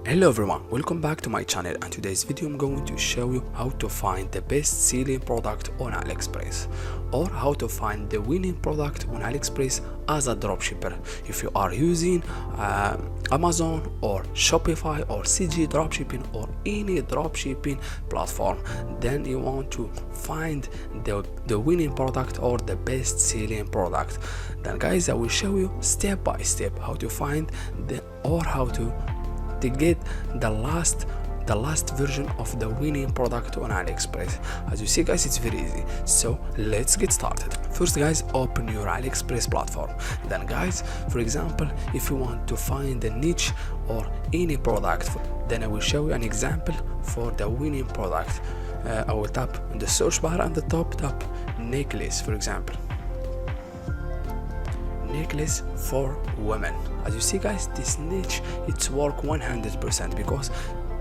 Hello everyone, welcome back to my channel, and today's video I'm going to show you how to find the best selling product on Aliexpress, or how to find the winning product on Aliexpress as a dropshipper. If you are using Amazon or Shopify or CG dropshipping or any dropshipping platform, then you want to find the winning product or the best selling product. Then guys, I will show you step by step how to find how to get the last version of the winning product on Aliexpress. As you see guys, it's very easy, so let's get started. First guys, open your Aliexpress platform. Then guys, for example, if you want to find a niche or any product, then I will show you an example for the winning product. I will tap in the search bar and the top, tap necklace, for example, necklace for women. As you see guys, this niche, it's work 100% because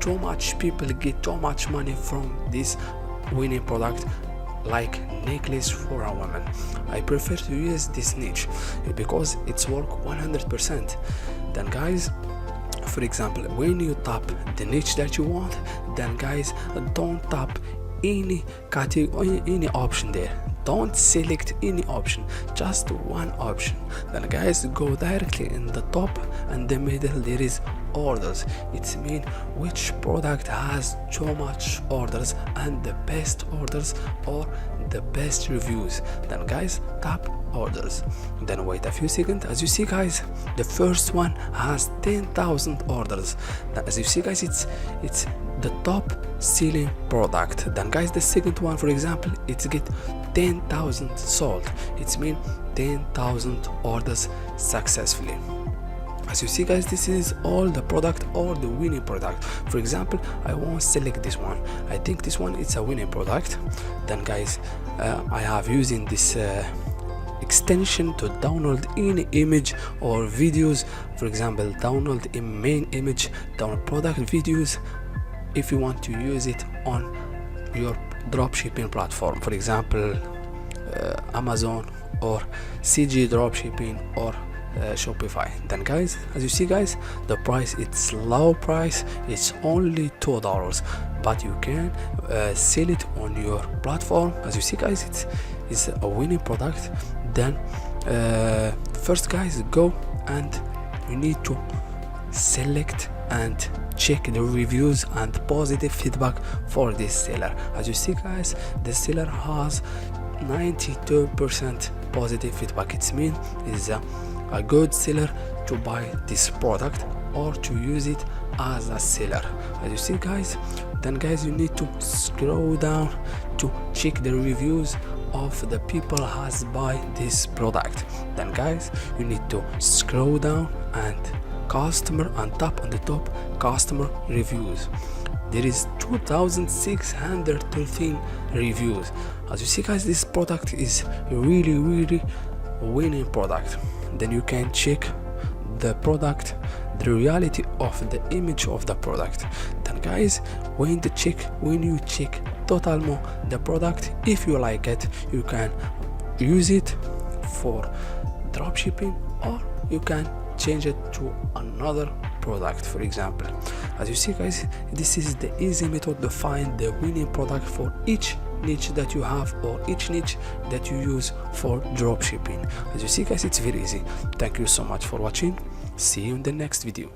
too much people get too much money from this winning product like necklace for a woman. I prefer to use this niche because it's work 100%. Then guys, for example, when you tap the niche that you want, then guys, don't tap any category, any option there. Don't select any option, just one option. Then guys, go directly in the top and the middle there is orders. It means which product has too much orders and the best orders or the best reviews. Then guys, tap orders, then wait a few seconds. As you see guys, the first one has 10,000 orders. As you see guys, it's the top selling product. Then guys, the second one, for example, it's get 10,000 sold. It means 10,000 orders successfully. As you see guys, this is all the product or the winning product. For example, I want to select this one. I think this one is a winning product. Then guys, I have using this extension to download any image or videos. For example, download a main image, download product videos if you want to use it on your dropshipping platform, for example Amazon or CG dropshipping or Shopify. Then guys, as you see guys, the price, it's low price, it's only $2, but you can sell it on your platform. As you see guys, it's a winning product. Then first guys, go and you need to select and check the reviews and positive feedback for this seller. As you see guys, the seller has 92% positive feedback. It means is a good seller to buy this product or to use it as a seller. As you see guys, then guys, you need to scroll down to check the reviews of the people has buy this product. Then guys, you need to scroll down and customer and tap on the top customer reviews. There is 2,613 reviews. As you see guys, this product is really winning product. Then you can check the product, the reality of the image of the product. Then guys, when you check total the product, if you like it, you can use it for dropshipping or you can change it to another product, for example. As you see guys, this is the easy method to find the winning product for each niche that you have or each niche that you use for dropshipping. As you see guys, it's very easy. Thank you so much for watching. See you in the next video.